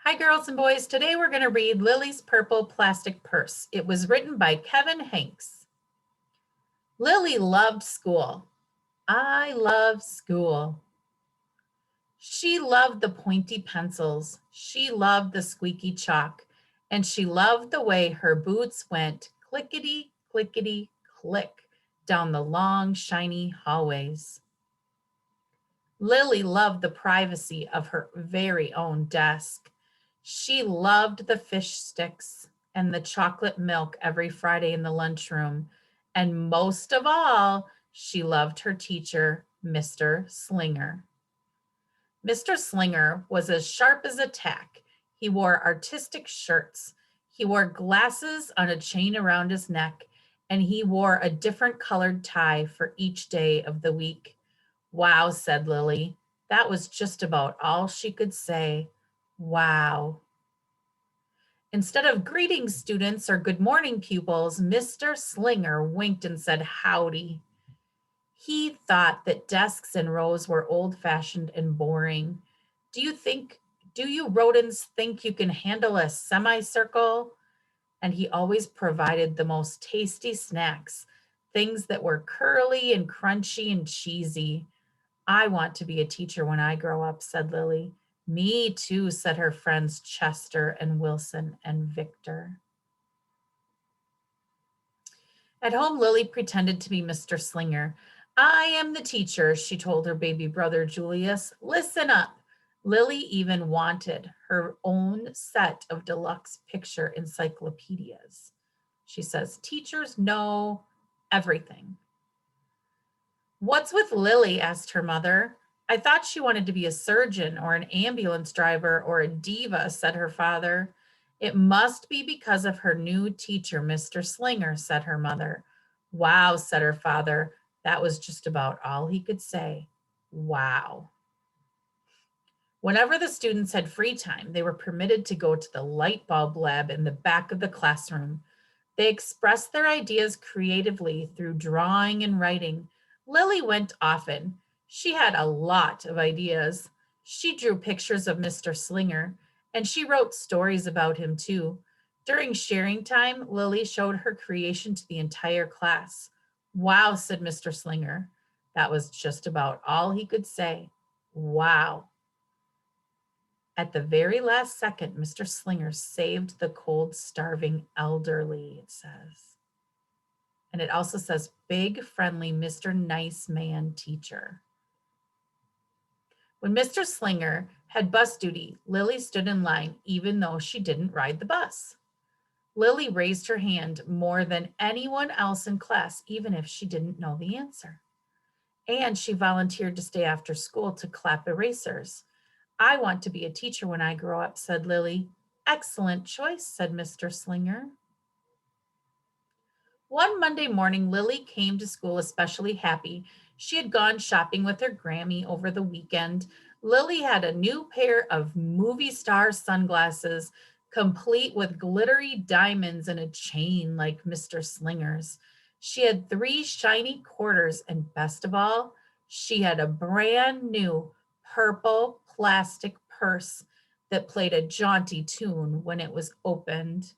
Hi, girls and boys. Today we're going to read Lily's Purple Plastic Purse. It was written by Kevin Hanks. Lily loved school. I love school. She loved the pointy pencils. She loved the squeaky chalk. And she loved the way her boots went clickety, clickety, click down the long, shiny hallways. Lily loved the privacy of her very own desk. She loved the fish sticks and the chocolate milk every Friday in the lunchroom. And most of all, she loved her teacher, Mr. Slinger. Mr. Slinger was as sharp as a tack. He wore artistic shirts. He wore glasses on a chain around his neck, and he wore a different colored tie for each day of the week. Wow, said Lily. That was just about all she could say. Wow. Instead of greeting students or good morning pupils, Mr. Slinger winked and said howdy. He thought that desks and rows were old-fashioned and boring. Do you rodents think you can handle a semicircle? And he always provided the most tasty snacks, things that were curly and crunchy and cheesy. I want to be a teacher when I grow up, said Lily. Me too, said her friends Chester and Wilson and Victor. At home, Lily pretended to be Mr. Slinger. I am the teacher, she told her baby brother Julius. Listen up. Lily even wanted her own set of deluxe picture encyclopedias. She says, teachers know everything. What's with Lily? Asked her mother. I thought she wanted to be a surgeon or an ambulance driver or a diva, said her father. It must be because of her new teacher, Mr. Slinger, said her mother. Wow, said her father. That was just about all he could say. Wow. Whenever the students had free time, they were permitted to go to the light bulb lab in the back of the classroom. They expressed their ideas creatively through drawing and writing. Lily went often. She had a lot of ideas. She drew pictures of Mr. Slinger, and she wrote stories about him too. During sharing time, Lily showed her creation to the entire class. Wow, said Mr. Slinger. That was just about all he could say. Wow. At the very last second, Mr. Slinger saved the cold, starving elderly, it says. And it also says, big, friendly Mr. Nice Man teacher. When Mr. Slinger had bus duty, Lily stood in line even though she didn't ride the bus. Lily raised her hand more than anyone else in class, even if she didn't know the answer. And she volunteered to stay after school to clap erasers. I want to be a teacher when I grow up, said Lily. Excellent choice, said Mr. Slinger. One Monday morning, Lily came to school especially happy. She had gone shopping with her Grammy over the weekend. Lily had a new pair of movie star sunglasses, complete with glittery diamonds and a chain like Mr. Slinger's. She had 3 shiny quarters, and best of all, she had a brand new purple plastic purse that played a jaunty tune when it was opened.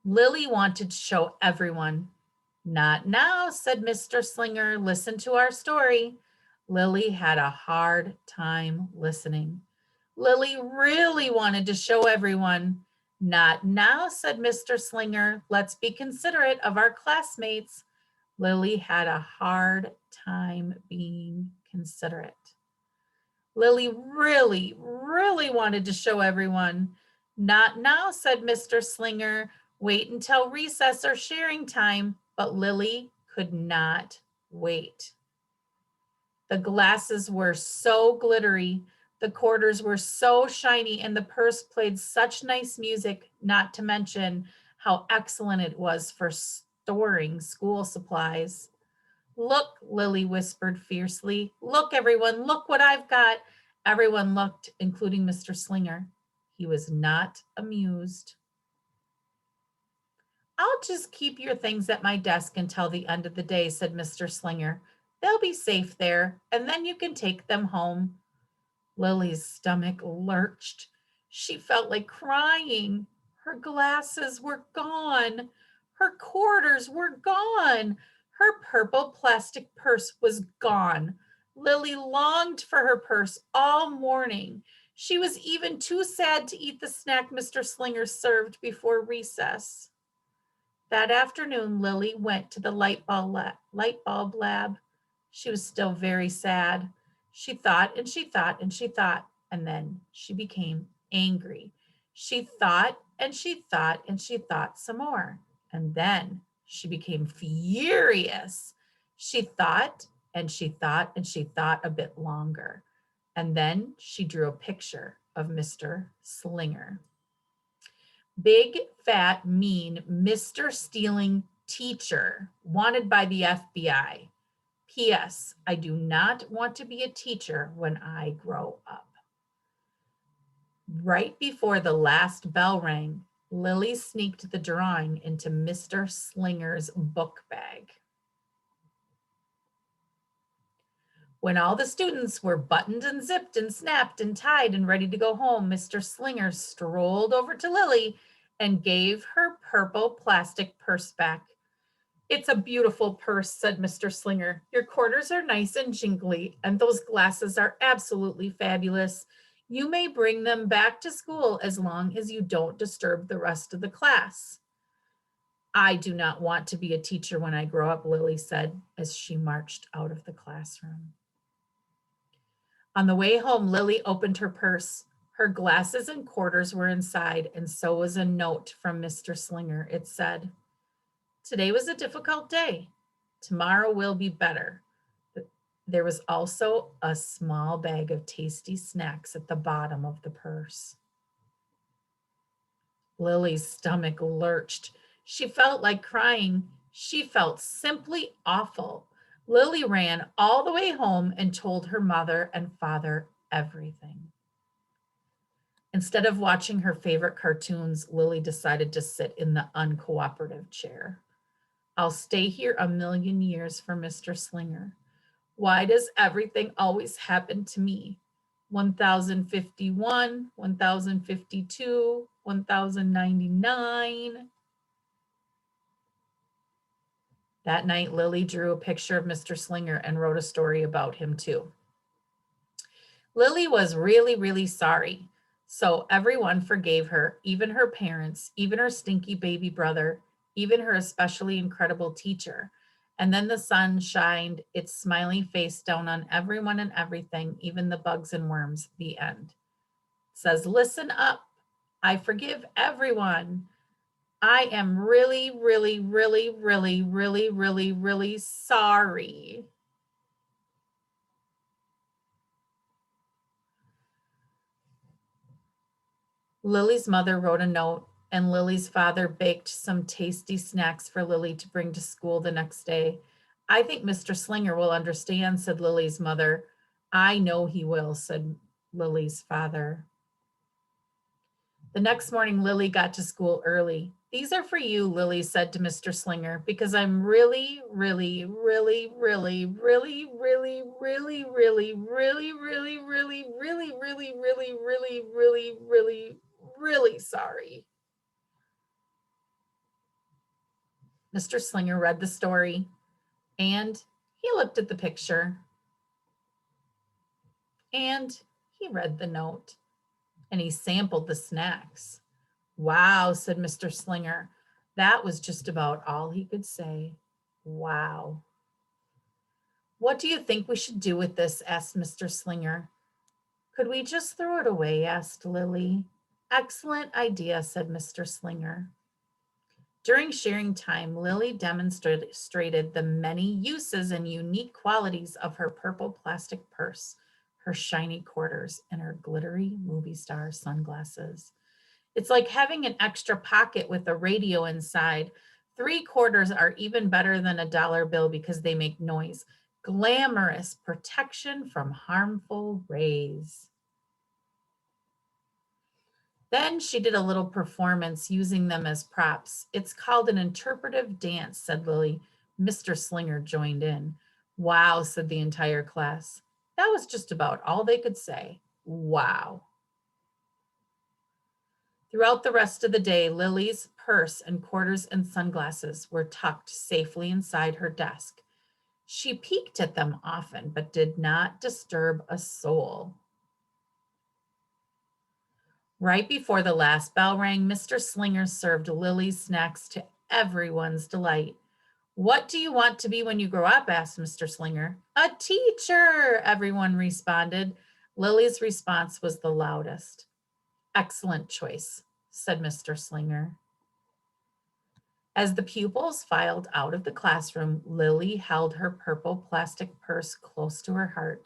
Lily wanted to show everyone. Not now, said Mr. Slinger. Listen to our story. Lily had a hard time listening. Lily really wanted to show everyone. Not now, said Mr. Slinger. Let's be considerate of our classmates. Lily had a hard time being considerate. Lily really, really wanted to show everyone. Not now, said Mr. Slinger. Wait until recess or sharing time. But Lily could not wait. The glasses were so glittery, the quarters were so shiny, and the purse played such nice music, not to mention how excellent it was for storing school supplies. Look, Lily whispered fiercely. Look, everyone, look what I've got. Everyone looked, including Mr. Slinger. He was not amused. I'll just keep your things at my desk until the end of the day, said Mr. Slinger. They'll be safe there, and then you can take them home. Lily's stomach lurched. She felt like crying. Her glasses were gone. Her quarters were gone. Her purple plastic purse was gone. Lily longed for her purse all morning. She was even too sad to eat the snack Mr. Slinger served before recess. That afternoon, Lily went to the light bulb lab. She was still very sad. She thought and she thought and she thought, and then she became angry. She thought and she thought and she thought some more, and then she became furious. She thought and she thought and she thought a bit longer, and then she drew a picture of Mr. Slinger. Big, fat, mean Mr. Stealing teacher wanted by the FBI. P.S. I do not want to be a teacher when I grow up. Right before the last bell rang, Lily sneaked the drawing into Mr. Slinger's book bag. When all the students were buttoned and zipped and snapped and tied and ready to go home, Mr. Slinger strolled over to Lily and gave her purple plastic purse back. "It's a beautiful purse," said Mr. Slinger. "Your quarters are nice and jingly, and those glasses are absolutely fabulous. You may bring them back to school as long as you don't disturb the rest of the class." "I do not want to be a teacher when I grow up," Lily said as she marched out of the classroom. On the way home, Lily opened her purse. Her glasses and quarters were inside, and so was a note from Mr. Slinger. It said, "Today was a difficult day. Tomorrow will be better." There was also a small bag of tasty snacks at the bottom of the purse. Lily's stomach lurched. She felt like crying. She felt simply awful. Lily ran all the way home and told her mother and father everything. Instead of watching her favorite cartoons, Lily decided to sit in the uncooperative chair. "I'll stay here a million years for Mr. Slinger. Why does everything always happen to me? 1051, 1052, 1099. That night, Lily drew a picture of Mr. Slinger and wrote a story about him too. Lily was really, really sorry. So everyone forgave her, even her parents, even her stinky baby brother, even her especially incredible teacher. And then the sun shined its smiling face down on everyone and everything, even the bugs and worms. The end. It says, "Listen up. I forgive everyone. I am really, really, really, really, really, really, really sorry." Lily's mother wrote a note, and Lily's father baked some tasty snacks for Lily to bring to school the next day. "I think Mr. Slinger will understand," said Lily's mother. "I know he will," said Lily's father. The next morning, Lily got to school early. "These are for you," Lily said to Mr. Slinger, "because I'm really, really, really, really, really, really, really, really, really, really, really, really, really, really, really, really, really sorry." Mr. Slinger read the story, and he looked at the picture, and he read the note, and he sampled the snacks. "Wow," said Mr. Slinger. That was just about all he could say. Wow. "What do you think we should do with this?" asked Mr. Slinger. "Could we just throw it away?" asked Lily. "Excellent idea," said Mr. Slinger. During sharing time, Lily demonstrated the many uses and unique qualities of her purple plastic purse, her shiny quarters, and her glittery movie star sunglasses. It's like having an extra pocket with a radio inside. 3/4 are even better than a dollar bill because they make noise. Glamorous protection from harmful rays. Then she did a little performance using them as props. "It's called an interpretive dance," said Lily. Mr. Slinger joined in. "Wow," said the entire class. That was just about all they could say. Wow. Throughout the rest of the day, Lily's purse and quarters and sunglasses were tucked safely inside her desk. She peeked at them often, but did not disturb a soul. Right before the last bell rang, Mr. Slinger served Lily's snacks to everyone's delight. "What do you want to be when you grow up?" asked Mr. Slinger. "A teacher," everyone responded. Lily's response was the loudest. "Excellent choice," said Mr. Slinger. As the pupils filed out of the classroom, Lily held her purple plastic purse close to her heart.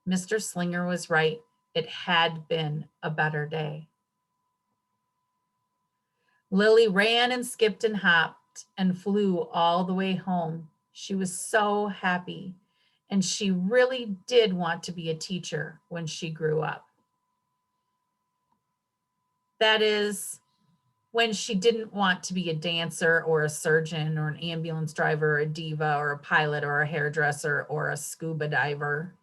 Mr. Slinger was right. It had been a better day. Lily ran and skipped and hopped and flew all the way home. She was so happy, and she really did want to be a teacher when she grew up. That is, when she didn't want to be a dancer or a surgeon or an ambulance driver or a diva or a pilot or a hairdresser or a scuba diver.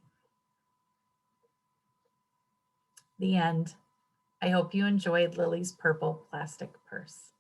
The end. I hope you enjoyed Lily's purple plastic purse.